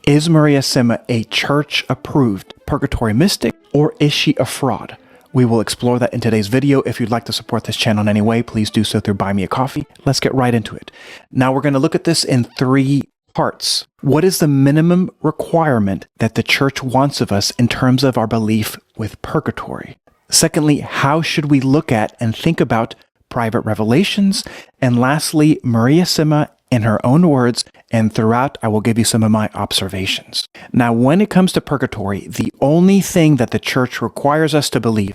Is Maria Simma a church-approved purgatory mystic, or is she a fraud? We will explore that in today's video. If you'd like to support this channel in any way, please do so through Buy Me a Coffee. Let's get right into it. Now we're going to look at this in 3 parts. What is the minimum requirement that the church wants of us in terms of our belief with purgatory? Secondly, how should we look at and think about private revelations? And lastly, Maria Simma in her own words, and throughout I will give you some of my observations. Now, when it comes to purgatory, the only thing that the church requires us to believe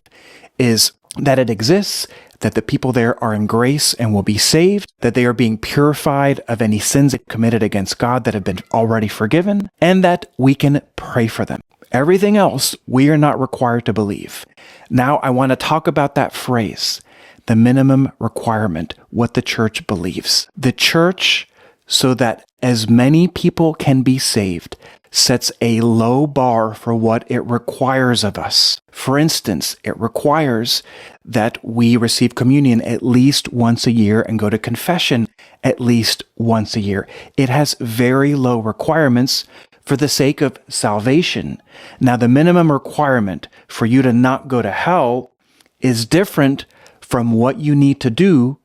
is that it exists, that the people there are in grace and will be saved, that they are being purified of any sins committed against God that have been already forgiven, and that we can pray for them. Everything else we are not required to believe. Now, I want to talk about that phrase, the minimum requirement, what the church believes. The church, so that as many people can be saved, sets a low bar for what it requires of us. For instance, it requires that we receive communion at least once a year and go to confession at least once a year. It has very low requirements for the sake of salvation. Now, the minimum requirement for you to not go to hell is different from what you need to do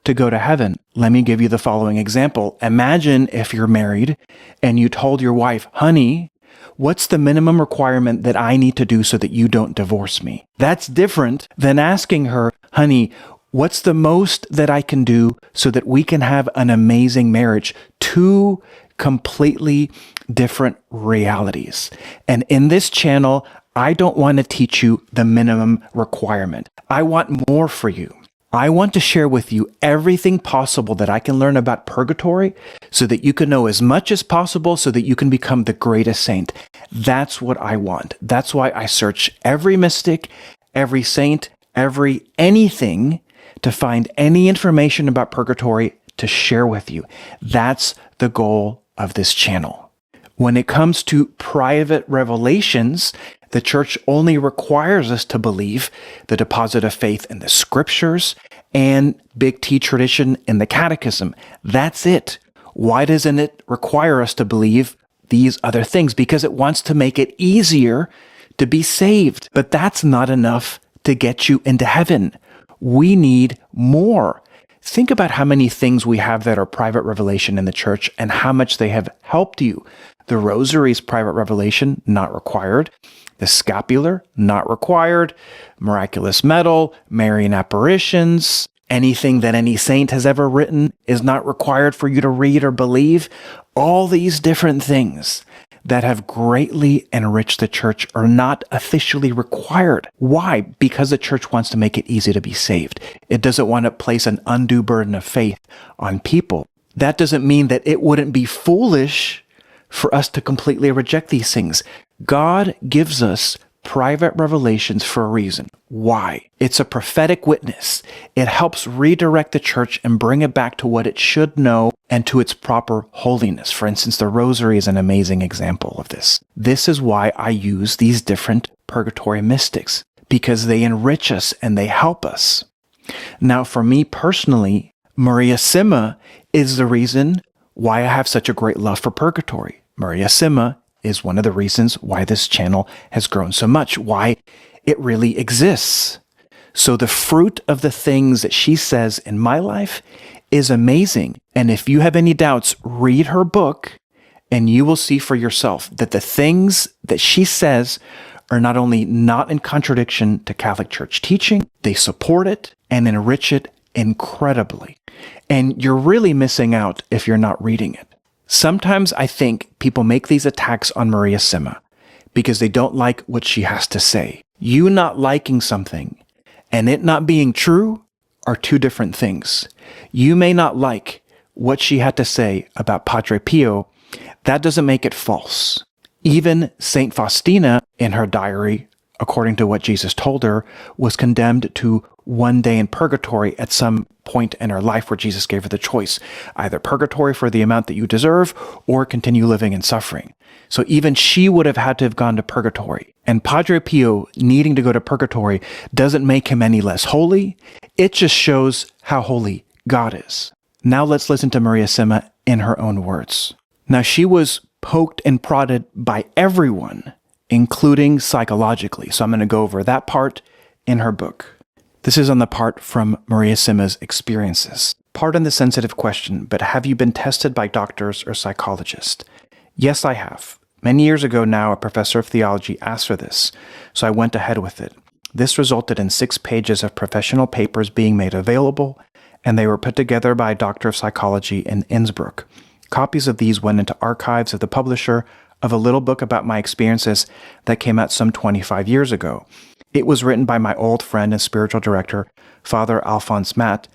to go to heaven. Let me give you the following example. Imagine if you're married and you told your wife, honey, what's the minimum requirement that I need to do so that you don't divorce me? That's different than asking her, honey, what's the most that I can do so that we can have an amazing marriage? 2 completely different realities. And in this channel, I don't want to teach you the minimum requirement. I want more for you. I want to share with you everything possible that I can learn about purgatory so that you can know as much as possible so that you can become the greatest saint. That's what I want. That's why I search every mystic, every saint, anything to find any information about purgatory to share with you. That's the goal of this channel. When it comes to private revelations, the church only requires us to believe the deposit of faith in the scriptures and Big T tradition in the catechism. That's it. Why doesn't it require us to believe these other things? Because it wants to make it easier to be saved. But that's not enough to get you into heaven. We need more. Think about how many things we have that are private revelation in the church and how much they have helped you. The rosary is private revelation, not required. The scapular, not required. Miraculous medal, Marian apparitions, anything that any saint has ever written is not required for you to read or believe. All these different things that have greatly enriched the church are not officially required. Why? Because the church wants to make it easy to be saved. It doesn't want to place an undue burden of faith on people. That doesn't mean that it wouldn't be foolish for us to completely reject these things. God gives us private revelations for a reason. Why? It's a prophetic witness. It helps redirect the church and bring it back to what it should know and to its proper holiness. For instance, the rosary is an amazing example of this. This is why I use these different purgatory mystics, because they enrich us and they help us. Now, for me personally, Maria Simma is the reason why I have such a great love for purgatory. Maria Simma is one of the reasons why this channel has grown so much, why it really exists. So the fruit of the things that she says in my life is amazing. And if you have any doubts, read her book and you will see for yourself that the things that she says are not only not in contradiction to Catholic Church teaching, they support it and enrich it incredibly. And you're really missing out if you're not reading it. Sometimes I think people make these attacks on Maria Simma because they don't like what she has to say. You not liking something and it not being true are 2 different things. You may not like what she had to say about Padre Pio. That doesn't make it false. Even Saint Faustina, in her diary, according to what Jesus told her, was condemned to 1 day in purgatory at some point in her life where Jesus gave her the choice, either purgatory for the amount that you deserve or continue living in suffering. So even she would have had to have gone to purgatory. And Padre Pio needing to go to purgatory doesn't make him any less holy. It just shows how holy God is. Now let's listen to Maria Simma in her own words. Now she was poked and prodded by everyone, including psychologically. So I'm going to go over that part in her book. This is on the part from Maria Simma's experiences. Pardon the sensitive question, but have you been tested by doctors or psychologists? Yes, I have. Many years ago now, a professor of theology asked for this, so I went ahead with it. This resulted in 6 pages of professional papers being made available, and they were put together by a doctor of psychology in Innsbruck. Copies of these went into archives of the publisher of a little book about my experiences that came out some 25 years ago. It was written by my old friend and spiritual director, Father Alphonse Matt,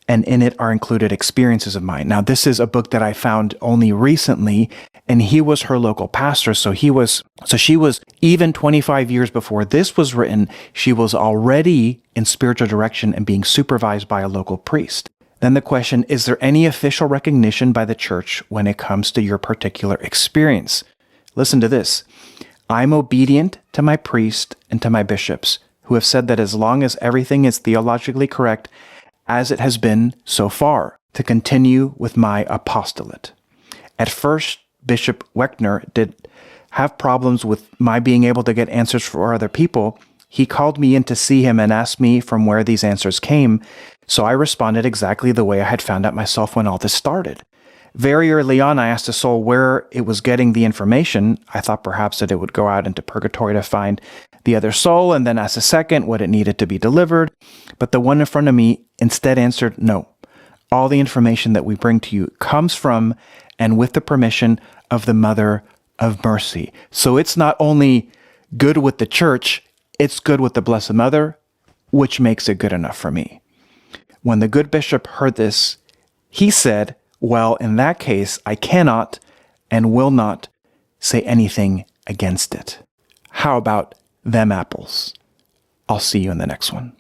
and in it are included experiences of mine. Now, this is a book that I found only recently, and he was her local pastor, so she was even 25 years before this was written, she was already in spiritual direction and being supervised by a local priest. Then the question, is there any official recognition by the church when it comes to your particular experience? Listen to this. I'm obedient to my priest and to my bishops, who have said that as long as everything is theologically correct, as it has been so far, to continue with my apostolate. At first, Bishop Wechner did have problems with my being able to get answers for other people. He called me in to see him and asked me from where these answers came, so I responded exactly the way I had found out myself when all this started. Very early on, I asked a soul where it was getting the information. I thought perhaps that it would go out into purgatory to find the other soul, and then asked a second what it needed to be delivered. But the one in front of me instead answered, no. All the information that we bring to you comes from and with the permission of the Mother of Mercy. So it's not only good with the church, it's good with the Blessed Mother, which makes it good enough for me. When the good bishop heard this, he said, well, in that case, I cannot and will not say anything against it. How about them apples? I'll see you in the next one.